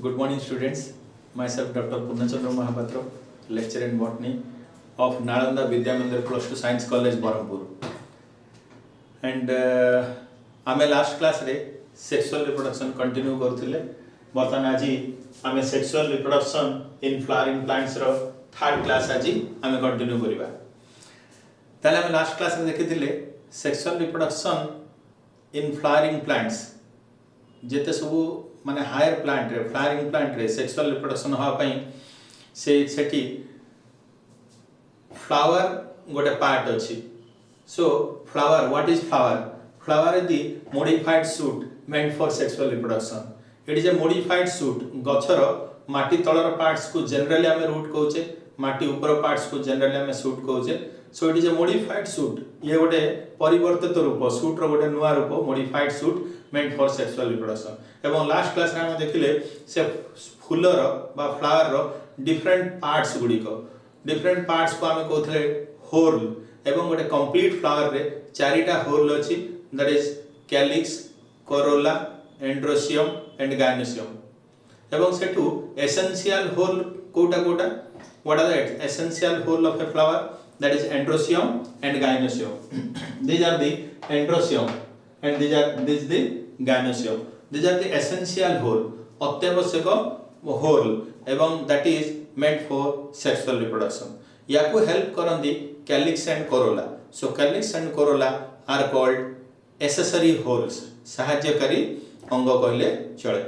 Good morning, students. Myself, Dr. Purnachandra Mahapatra, lecturer in botany of Nalanda Vidyamandir Plus 2 Science College, Barampur. And आमे last class रे sexual reproduction continue करथिले. बर्तमान आजी आमे sexual reproduction in flowering plants रो third class आजी आमे continue करिबा. ताले आमे लास्ट क्लास रे देखिथिले sexual reproduction in flowering plants जेते सबु माने हायर प्लांट रे फ्लावरिंग प्लांट रे सेक्सुअल रिप्रोडक्शन होआ पई सेठी फ्लावर गोटे पार्ट अछि. So flower, what is flower? Flower is the modified suit meant for sexual reproduction. It is a modified suit. गछर माटी तलर पार्ट्स को जनरली आमे रूट कहउचे, माटी ऊपर पार्ट्स को जनरली आमे सूट कहउचे. So it is a modified suit. ये गोटे परिवर्तित रूप, सूट रो गोटे नुवा रूप, modified suit meant for sexual reproduction. एवं लास्ट क्लास रे हम देखिले से फूलर बा फ्लावर रो डिफरेंट पार्ट्स गुडी को, डिफरेंट पार्ट्स को आमे कहथले होल. एवं गोटे कंप्लीट फ्लावर रे चारिटा होल अछि. That is calyx, corolla, androecium and gynoecium. एवं Sethu essential hole Kota Kota. What are the essential hole of a flower? That is androecium and gynoecium. These are the androecium and this the gynoecium. These are the essential hole, अत्यावश्यक hole एवं that is meant for sexual reproduction. याकू help करंदी calyx and corolla. So calyx and corolla are called accessory holes, सहायकारी अंग कहले चले.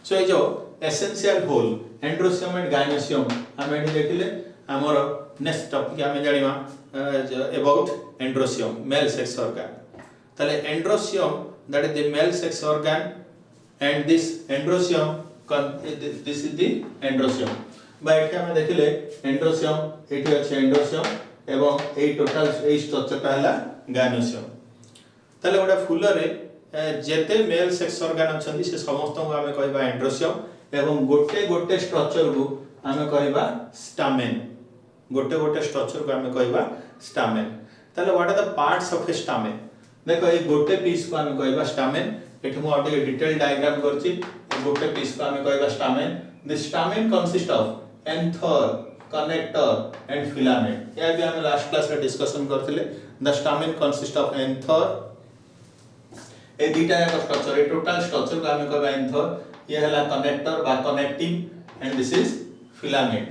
So ए जो essential whorl androecium and gynoecium हम एठी देखिले. हमर नेक्स्ट टॉपिक हम जानिबा about androecium, male sex organ. तले androecium that is the male sex organ and this androecium this is the androecium. बा एठी हम देखिले एंड्रोसियम एठी अछि एंड्रोसियम एवं ए टोटल ए स्ट्रक्चर ता हला गायनोसियम. ताले गोटे फूल रे जेते मेल सेक्स ऑर्गन अछंदी से समस्त को हमें कहबा एंड्रोसियम एवं गोटे गोटे स्ट्रक्चर को हमें कहबा स्टामेन. गोटे गोटे स्ट्रक्चर को हमें कहबा स्टामेन. ताले what are the parts of a stamen? देखो ए गोटे पीस को हमें कहबा स्टामेन. एठो मो आटे डिटेल डायग्राम करछि. गोटे पीस को हमें कहबा stamen. The stamen consist of anther, connector and filament. या भी हम लास्ट क्लास रे डिस्कशन करथिले. The stamen consist of anther, ए दीटा एक स्ट्रक्चर, ए टोटल स्ट्रक्चर को हमें कहबा एंथर. ये हला कनेक्टर बा connecting and this is filament.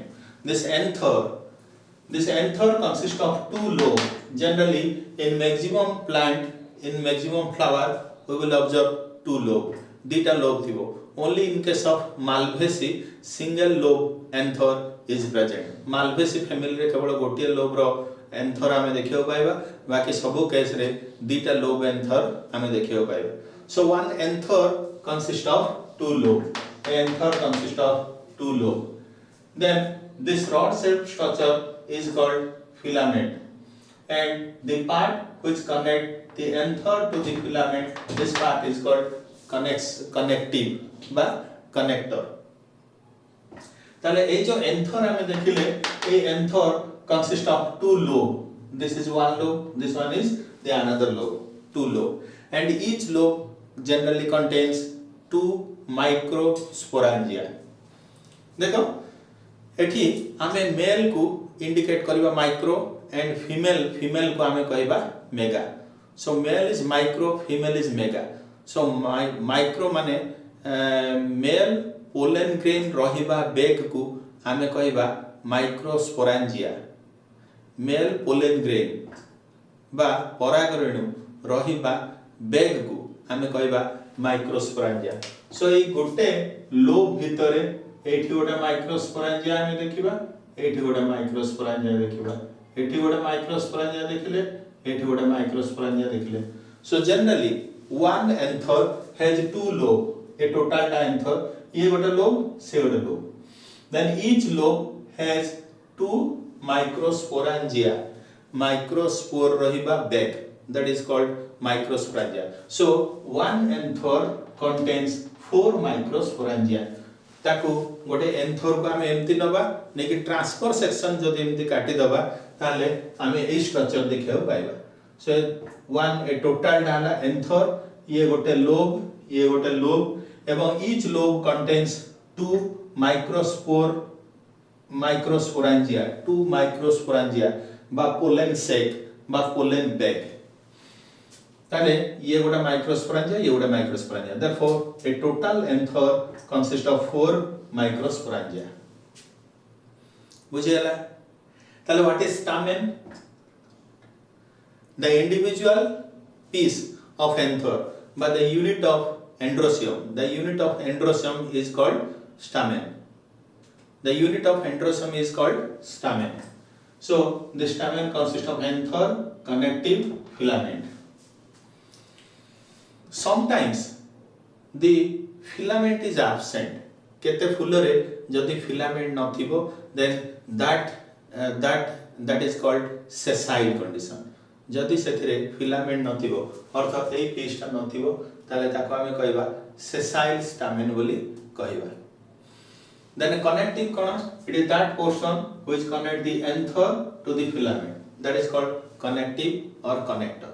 This anther consist of two lobe. Generally in maximum plant, in maximum flower we will observe two lobe, दीटा लोब थिबो. Only in case of Malvaceae single lobe anther is present. Malvaceae family रे केवल गोटिए lobe रो anther हमें देखियो पाइबा. बाकी सबो case रे दीटा लोब एंथर हमें देखियो पाइबा. So one anther consist of two lobe. Anther consist of two lobe. Then this rod shaped structure is called filament and the part which connect the anther to the filament, this part is called connective ba connector. ताले ए जो anther हमें देखिले, ए anther consist of two lobe. This is one lobe, this one is the another lobe, two lobe, and each lobe generally contains two microsporangia. देखो एठी हमें mail को indicate करबा micro and female को हमें कहबा mega. So male is micro, female is mega. So micro माने male pollen grain रहिबा बेग को हमें कहबा माइक्रोस्पोरांजिया. मेल पोलन ग्रेन बा परागरेणु रहिबा बेग को हमें कहबा माइक्रोस्पोरांजिया. सो ए गोटे लोब भितरे एठी गोटे माइक्रोस्पोरांजिया हमें देखिबा, एठी गोटे माइक्रोस्पोरांजिया देखिबा, एठी गोटे माइक्रोस्पोरांजिया देखिले, एठी गोटे माइक्रोस्पोरांजिया देखिले. So generally one anther has two lobe. ए टोटल टा एंथर, ये गोटे लोब, से गोटे lobe. Then each lobe has two microsporangia. Microspore रहिबा bag, that is called microsporangia. So one anther contains 4 microsporangia. ताकू गोटे एंथर को हमें एमती नबा नेकी ट्रांसफर सेक्शन जदि एमती काटी दबा ताले हमें ए स्ट्रक्चर देखियो पाइबा. सो वन ए टोटल डाला एंथर, ये गोटे लोब एवं ईच लोब कंटेन्स टू माइक्रोस्पोरांजिया बा पोलेन सेक बा पोलेन बैग ताले ये गोटा माइक्रोस्पोरांजिया ये गोटा माइक्रोस्पोरांजिया देयरफॉर ए total anther consist of 4 microsporangia बुझियला ताले what is stamen the individual piece of anther but the unit of androsium is called stamen. So the stamen consists of anther connective filament. Sometimes the filament is absent केते फूल रे जदि filament नथिबो then that is called sessile condition. जदि सेथिरे filament नथिबो अर्थात एई पीसटा नथिबो ताले ताको आमे कहबा sessile stamen बोली कहबा. Then connective cone it is that portion which connect the anther to the filament that is called connective or connector.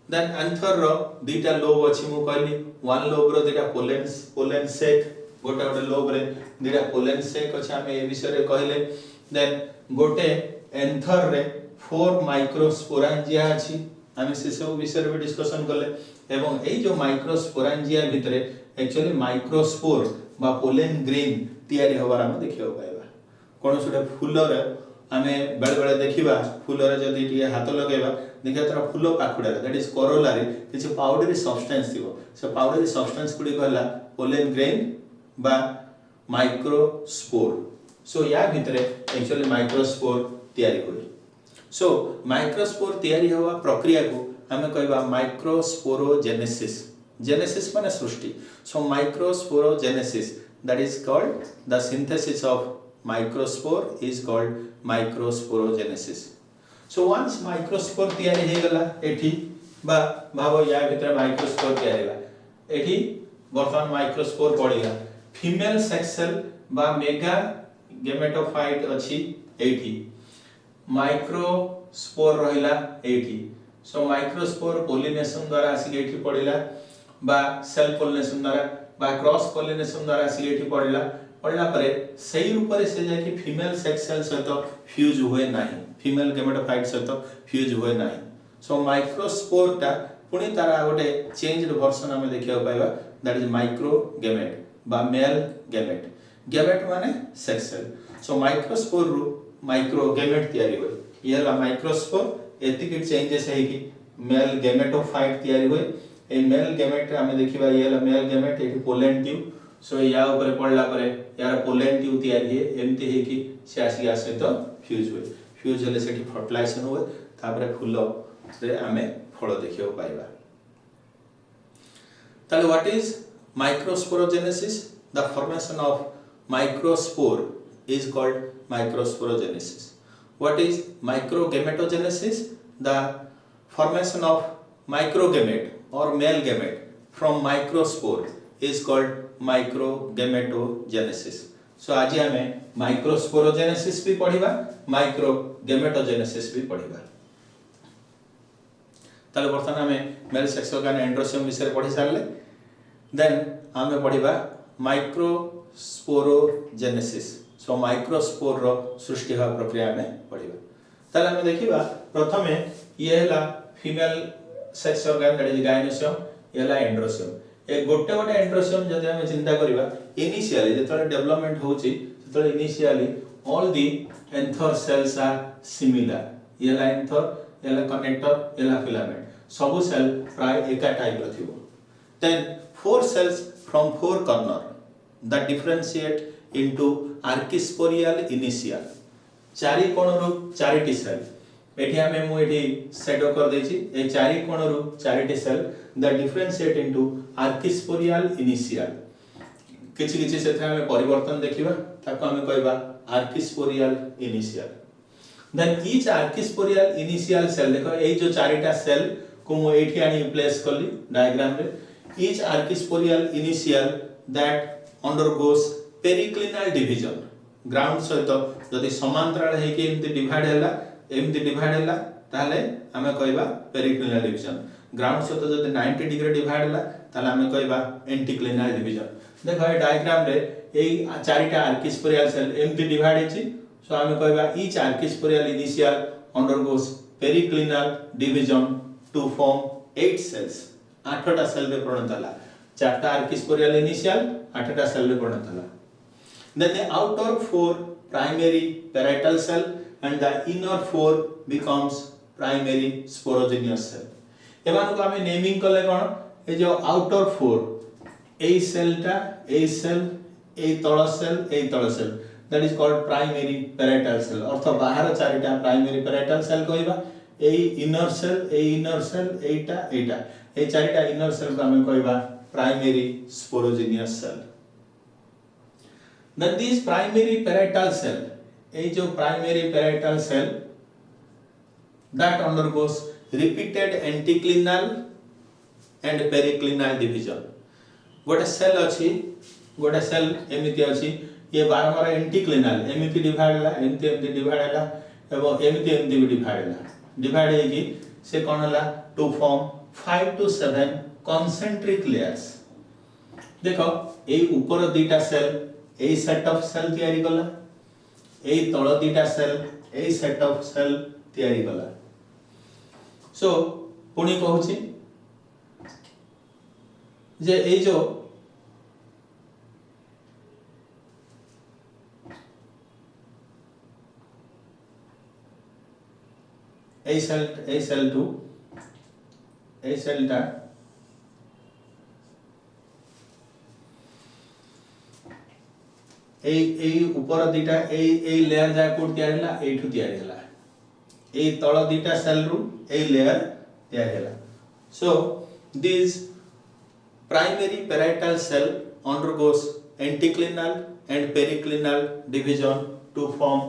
Then anther रो दुटा lobe अछि मु कहली one लोब रो दुटा पोलेन सेक गोटे लोब रे दुटा पोलेन सेक अछि आमे ए विषय रे कहले. Then गोटे anther रे 4 माइक्रोस्पोरांजिया अछि आमे से सब विषय रे डिस्कशन करले एवं एई जो माइक्रोस्पोरांजिया भितरे एक्चुअली माइक्रोस्पोर बा पोलेन ग्रेन तयारी होबार हम देखियो पाइबा. कोन सुडे फूल रे आमे बेले बेले देखिबा फूल रे जदी टिए हाथ लगाइबा देखिया तरा फूल पाखुडा दैट इज कोरोला रे किछ पाउडरी सब्सटेंस थिबो से पाउडरी सब्सटेंस कुडी कहला पोलेन ग्रेन बा माइक्रोस्पोर. सो या भितरे एक्चुअली माइक्रोस्पोर तयारी होई. सो माइक्रोस्पोर तयारी हुआ प्रक्रिया को हमें कहबा माइक्रोस्पोरोजेनेसिस. जेनेसिस माने सृष्टि. सो microsporogenesis that is called the synthesis of microspore is called microsporogenesis. So once microspore तयारी हे गला एठी बा भाबो या भितर माइक्रोस्पोर तयारी बा एठी वर्तमान माइक्रोस्पोर पड़िला फीमेल सेक्स सेल बा मेगा गेमेटोफाइट अछि एठी माइक्रोस्पोर रहिला एठी. सो माइक्रोस्पोर पोलिनेशन द्वारा आसी एठी पड़िला बा सेल पोलिनेशन द्वारा बा क्रॉस पोलिनेशन द्वारा आसी एठी पड़िला परे सही रूप रे से जाय कि फीमेल सेक्स सेल सहित फ्यूज होय नाही फीमेल गेमेटोफाइट सहित फ्यूज होय नाही. सो माइक्रोस्पोर ता पुनी तारा गोटे चेंज्ड वर्जन हम देखियो पाइबा दैट इज माइक्रो गेमेट बा मेल गेमेट माने सेक्स सेल. सो माइक्रोस्पोर रु माइक्रो गेमेट तयारी होय ये ला माइक्रोस्पोर एतिक चेंजेस है कि मेल गेमेटोफाइट तयारी होय. ए मेल गेमेट रे हमें देखिबा ये ला मेल गेमेट एठी पोलेन ट्यूब. सो या ऊपर पड़ला परे यार पोलेन ट्यूब तयारी है एमती है कि से आसी आसे तो फ्यूज होले सेठी फर्टिलाइजेशन होय तापरे फूल रे हमें फल देखियो पाइबा. ताले what is microsporogenesis? The formation of microspore is called microsporogenesis. What is microgametogenesis? The formation of microgamete or male gamete from microspore is called microgametogenesis. So आज हमें microsporogenesis भी पढ़िबा microgametogenesis भी पढ़िबा. ताले वर्तमान हमें मेल सेक्स ऑर्गन एंड्रोसियम विषय पढ़ि सारले. Then हमें पढ़िबा माइक्रोस्पोरोजेनेसिस. सो माइक्रोस्पोर रो सृष्टि हुआ प्रक्रिया में पढ़िबा. ताले हम देखिबा प्रथमे ये हला female sex organ that is gynoecium ये हला एंड्रोसियम. ए गोटे एंड्रोसियम जदि हम चिंता करिबा इनिशियली जेतले डेवलपमेंट होची सेतले initially all the anther cells are similar. ये हला एंथर ये हला कनेक्टर ये हला फिलामेंट सब सेल प्राय एका टाइप रो थिबो. Then 4 cells from 4 corner that differentiate into archisporial initial. चारि कोणरु चारिटी सेल एठी हमें मु एठी सेट कर देछि ए चारि कोणरु चारिटी cell that differentiate into archisporial initial. किछि किछि सेथे हमें परिवर्तन देखिबा ताको हमें कहबा archisporial initial. then each archisporial initial cell देखो ए जो चारिटा सेल को मु एठी आनी प्लेस करली डायग्राम रे. each archisporial initial that undergoes periclinal division ground सहित जदि समांतराल है कि एमती डिवाइड हैला ताले हमें कहबा पेरिक्लिनल डिवीजन. ग्राउंड सहित जदि 90 डिग्री डिवाइड हैला ताले हमें कहबा एंटीक्लिनल डिवीजन. देखो ए डायग्राम रे एई चारिटा आर्किस्पोरियल सेल एमती डिवाइड हेछि सो आमे कहबा each archesporial initial undergoes periclinal division to form 8 cells 8टा सेल रे परिणत होला चारटा आर्किस्पोरियल इनिशियल 8टा सेल रे परिणत होला then the outer 4 primary parietal cell and the inner 4 becomes primary sporogenous cell एमान को हमें नेमिंग करले कोन ए जो आउटर 4 ए सेलटा ए सेल ए तळ cell that is called primary parietal cell अर्थ बाहर चारिटा primary parietal cell कहबा ए inner cell एटा ए चारिटा inner cell को हमें कहबा primary sporogenous cell then these primary parietal cell ए जो primary parietal cell that undergoes repeated anticlinal and periclinal division गोटे सेल अछि गोटे सेल एमिति अछि ये बारंबार एंटीक्लिनल एमिति डिवाइड होला एमिति डिवाइड होला एवं एमिति भी डिवाइड हेगी से कोन होला to form 5 to 7 concentric layers देखो ए ऊपर दीटा सेल ए सेट ऑफ सेल तयारी कला ए तळ दीटा सेल ए सेट ऑफ सेल तयारी कला सो पुणी कहूची जे ए जो A cell to A cell टा ए ऊपर दीटा ए लेयर जा कोड तयार हला एठु तयार हला ए तळ दीटा सेल रु ए लेयर तयार हला so this primary parietal cell undergoes anticlinal and periclinal division to form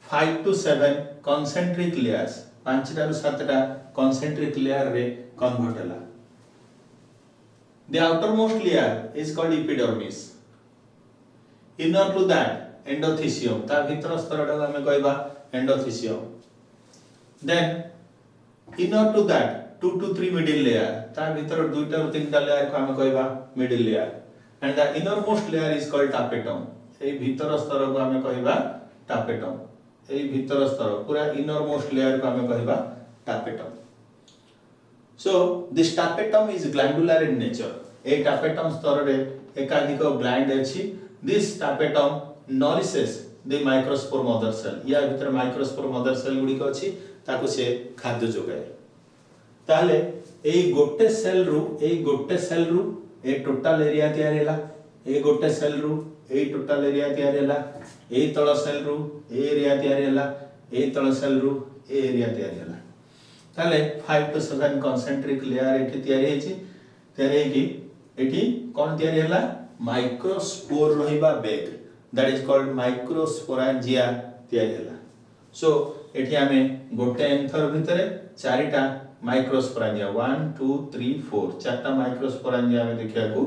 5 to 7 concentric layers 5 टा 7 टा concentric layer रे convert होला the outermost layer is called epidermis inner to that endothelium ता भीतर स्तर टा हमें कहबा endothelium then inner to that 2 to 3 middle layer ता भीतर 2 टा 3 टा layer को हमें कहबा middle layer and the innermost layer is called tapetum ए भीतर स्तर को हमें कहबा tapetum ए भीतर स्तर पूरा innermost layer को हमें कहबा tapetum so this tapetum is glandular in nature A tapetum स्तर रे एकाधिक ग्लैंड अछि this tapetum nourishes the microspore mother cell या भीतर microspore mother cell गुडी को अछि ताको से खाद्य जोगाए ताले ए गोटे सेल रु ए टोटल एरिया तयार हैला ए गोटे सेल रु ए टोटल एरिया तयार हैला ए तळ सेल रु ए एरिया तयार हैला ए तळ सेल रु ए एरिया तयार हैला ताले 5 to 7 concentric layer एठी तयार हेछि तयार हेकी एठी कोन तयार हैला माइक्रोस्पोर रहिबा bag that is called microsporangia तयार हैला सो एठी हमें गोटे एंथर भितरे चारिटा माइक्रोस्पोरेंजिया 1 2 3 4 चारटा माइक्रोस्पोरेंजिया हमें देखिया को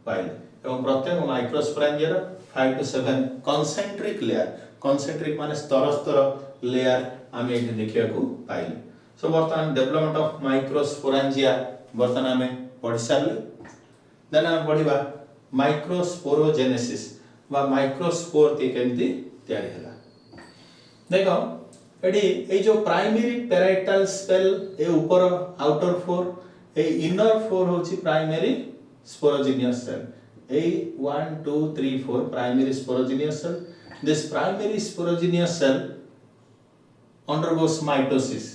पाइले एवं प्रत्येक माइक्रोस्पोरेंजिया 5 to 7 concentric माने स्तर लेयर हमें एठी देखिया को पाइले सो वर्तमान डेवलपमेंट ऑफ माइक्रोस्पोरेंजिया वर्तमान हमें पढ़ि सारले देन हम पढ़िबा माइक्रोस्पोरोजेनेसिस वा माइक्रोस्पोर ते केमती तयारी हला देखो एडी ए जो प्राइमरी पैराइटल सेल ए ऊपर आउटर 4 ए इनर 4 होची प्राइमरी स्पोरोजिनियस सेल ए 1 2 3 4 primary sporogenous cell this primary sporogenous cell undergoes mitosis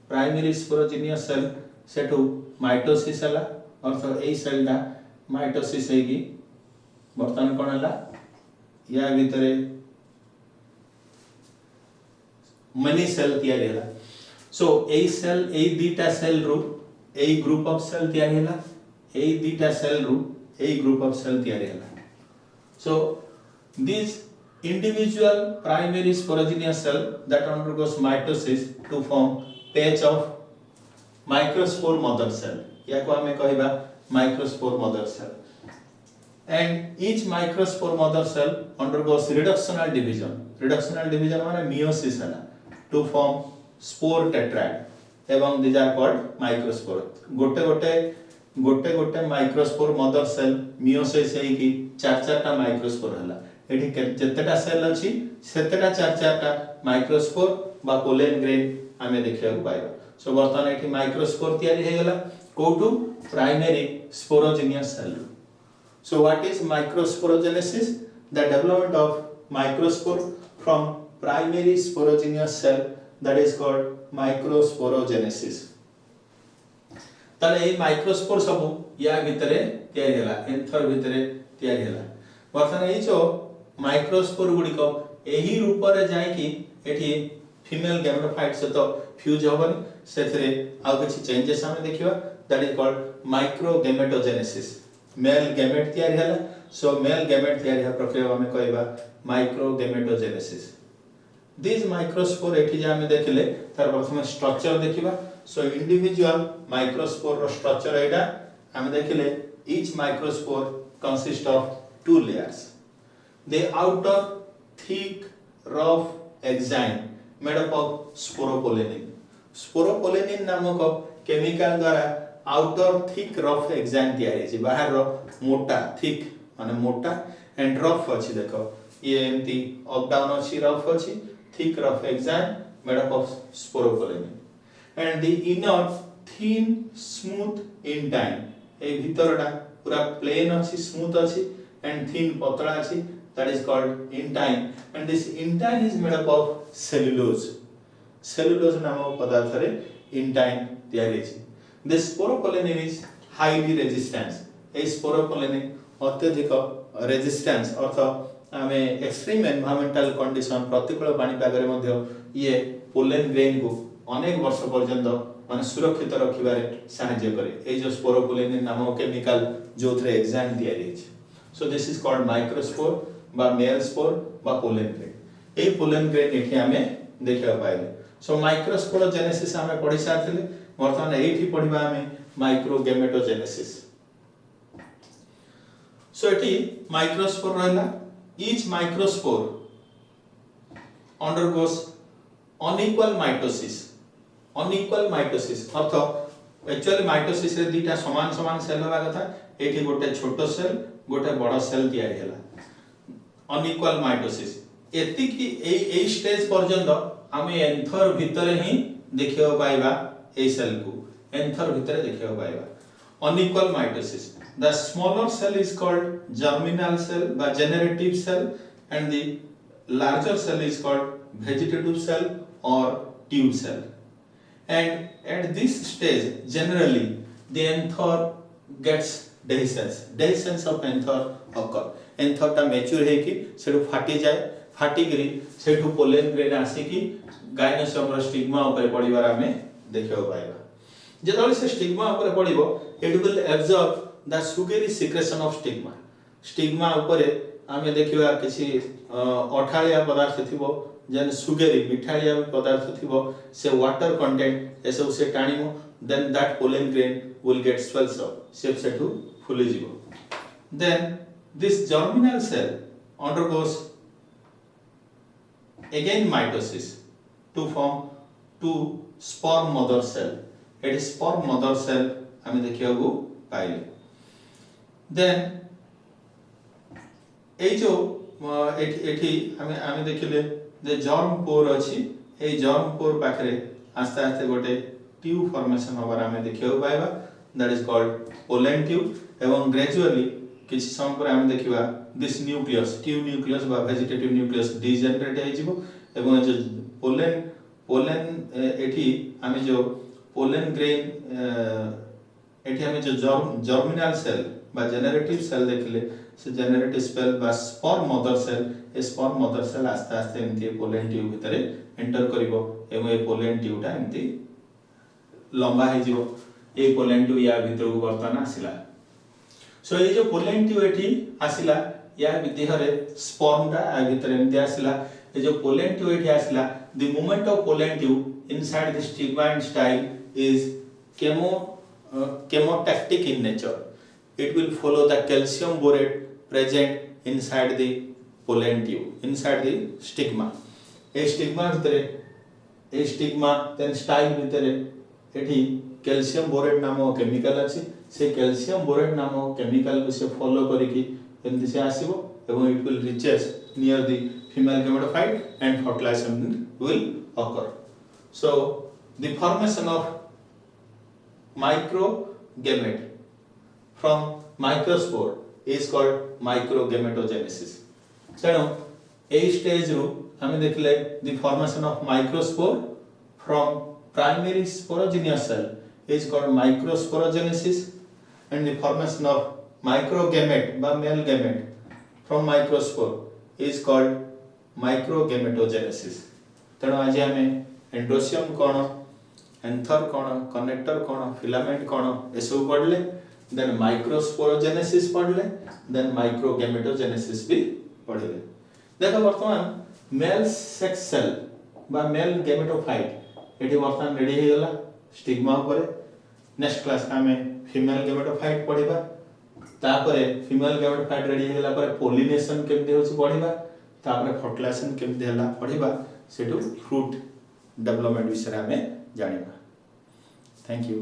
primary sporogenous cell सेटू माइटोसिस हला अर्थ ए सेल दा माइटोसिस हेगी वर्तमान कोन हला या भितरे मनी सेल तयार हैला सो ए सेल ए दीटा सेल रु ए ग्रुप ऑफ सेल तयार हैला ए दीटा सेल रु ए ग्रुप ऑफ सेल तयार हैला so this individual primary sporogenous cell that undergoes mitosis to form patch of microspore mother cell या को हमें कहबा microspore mother cell and each microspore mother cell undergoes reductional division माने meiosis है to form spore tetrad एवं these are called microspore गोटे गोटे गोटे माइक्रोस्पोर मदर सेल मियोसिस हेकी चार चारटा माइक्रोस्पोर हला एठी जेतेटा सेल अछि सेतेटा चार चारटा माइक्रोस्पोर बा पोलन ग्रेन आमे देखिया को पाइबा सो वर्तमान एठी माइक्रोस्पोर तयारी हे गेला कोटू primary sporogenous cell so what is microsporogenesis the development of microspore from primary sporogenous cell that is called microsporogenesis ताले ए माइक्रोस्पोर सब या भितरे तयारी होला एंथर भितरे तयारी होला वर्तमान ए जो माइक्रोस्पोर गुडी को एही रूप रे जाय कि एठी फीमेल गैमेटोफाइट से तो फ्यूज होबन सेथरे आ किछि चेंजेस हम देखिबा that is called microgametogenesis male gamete तयारी होला सो मेल गैमेट तयारी हा प्रक्रिया हम कहबा माइक्रोगैमेटोजेनेसिस दिस माइक्रोस्पोर एठी जे हम देखले तार प्रथम स्ट्रक्चर देखिबा सो इंडिविजुअल माइक्रोस्पोर रो स्ट्रक्चर एटा हम देखले each microspore consist of two layers the outer thick rough exine made up of sporopollenin नामक केमिकल द्वारा आउटर थिक रफ एक्साइन तयारी छै बाहर रो मोटा थिक माने मोटा एंड रफ अछि देखो ये एमती अप डाउन अछि रफ अछि thick rough enzyme made up of sporopollenin and the inner thin smooth intine ए भितरटा पूरा प्लेन अछि स्मूथ अछि and thin पतला अछि that is called intine and this intine is made up of cellulose नामक पदार्थ रे intine तयारी अछि this sporopollenin is highly resistant A sporopollenin अत्यधिक रेजिस्टेंस अर्थ आमे एक्सट्रीम एनवायरमेंटल कंडीशन प्रतिकूल पानी पागरे मध्ये ये पोलन ग्रेन को अनेक वर्ष पर्यंत माने सुरक्षित रखिबारे सहायता करे ए जो स्पोरोपोलेनिन नामक केमिकल जोथरे एग्जाम दिया रे so this is called microspore बा मेल स्पोर बा पोलन ग्रेन ए पोलन ग्रेन एठी आमे देखिबा पाइले सो माइक्रोस्पोरोजेनेसिस आमे पढि साथले वर्तमान एठी पढिबा आमे माइक्रोगैमेटोजेनेसिस सो एठी माइक्रोस्पोर रहला each microspore undergoes unequal mitosis अर्थ एक्चुअली माइटोसिस रे दीटा समान समान सेल होबा कथा एठी गोटे छोटो सेल गोटे बड़ सेल तयारी हैला अनइक्वल माइटोसिस एति कि ए स्टेज पर्यंत हमें एंथर भितरे ही देखियो पाइबा ए सेल को एंथर भितरे देखियो पाइबा unequal mitosis the smaller cell is called germinal cell by generative cell and the larger cell is called vegetative cell or tube cell and at this stage generally the anther gets dehiscence of anther occur anther ta mature हे कि सेठु फाटी जाय फाटी गिरी सेठु pollen grain आसी कि गायनोसोम रो stigma ऊपर पडिबार हमें देखियो पाइबा जेतले से स्टिग्मा ऊपर पडिबो it will absorb the sugary secretion of stigma ऊपर आमे देखिबा किछि अठालिया पदार्थ थिबो जेन सुगरी मिठालिया पदार्थ थिबो से वाटर कंटेंट एसो से टाणीमो then that pollen grain will get swells up से टू फुली जीवो then this germinal cell undergoes again mitosis to form two sperm mother cell it is sperm mother cell आमे देखियो गो पाइले then ए जो एठी आमे देखिले जे जर्म पोर अछि ए जर्म पोर पाखरे आस्ते आस्ते गोटे ट्यूब फॉर्मेशन होबार आमे देखियो पाइबा that is called pollen tube एवं ग्रेजुअली किछि समय पर आमे देखिबा दिस न्यूक्लियस ट्यूब न्यूक्लियस बा वेजिटेटिव न्यूक्लियस डिजेनरेट हे जिवो एवं जो पोलन एठी आमे जो पोलन ग्रेन एठी हमें जो जर्मिनल सेल बा जेनरेटिव सेल देखले से जेनरेटिव सेल बा स्पर्म मदर सेल ए स्पर्म मदर सेल आस्ते आस्ते एमती पोलन ट्यूब भितरे एंटर करिवो एवं ए पोलन ट्यूबटा एमती लंबा हे जिवो ए पोलन ट्यूब या भितर को वर्तमान आसिला सो ए जो पोलन ट्यूब एठी आसिला या देहरे स्पर्मटा आ भितर एमती आसिला ए जो पोलन ट्यूब एठी आसिला the moment of pollen tube inside the stigma and style is chemotactic in nature it will follow the calcium borate present inside the pollen tube inside the stigma a stigma then style भितरे एठी calcium borate नामक chemical अछि से calcium borate नामक chemical को से follow करिकी एमती से आसीबो एवं it will reaches near the female gametophyte and fertilization will occur. So the formation of microgamete from microspore is called microgametogenesis. तेणु ए स्टेज रु हमें देखले the formation of microspore from primary sporogenous cell is called microsporogenesis, and the formation of microgamete by male gamete from microspore is called microgametogenesis. तेणु आज आम androecium कौन, anther कौन, connector कौन, फिलामेंट कौन ये सब पढ़ले, देन माइक्रोस्पोरोजेनेसिस पढ़ले, देन माइक्रोगैमेटोजेनेसिस भी पढ़ले। देखो वर्तमान मेल सेक्स सेल बा मेल गैमेटोफाइट एटी वर्तमान रेडी हो गला स्टिग्मा ऊपर। नेक्स्ट क्लास का हमें फीमेल गैमेटोफाइट पढ़िबा, तापरे फीमेल गैमेटोफाइट रेडी हो गला पर पोलिनेशन केमते होची पढ़िबा, तापरे फर्टिलाइजेशन केमते हला पढ़िबा, सेटू फ्रूट डेवलपमेंट विषय में जानिबा। Thank you.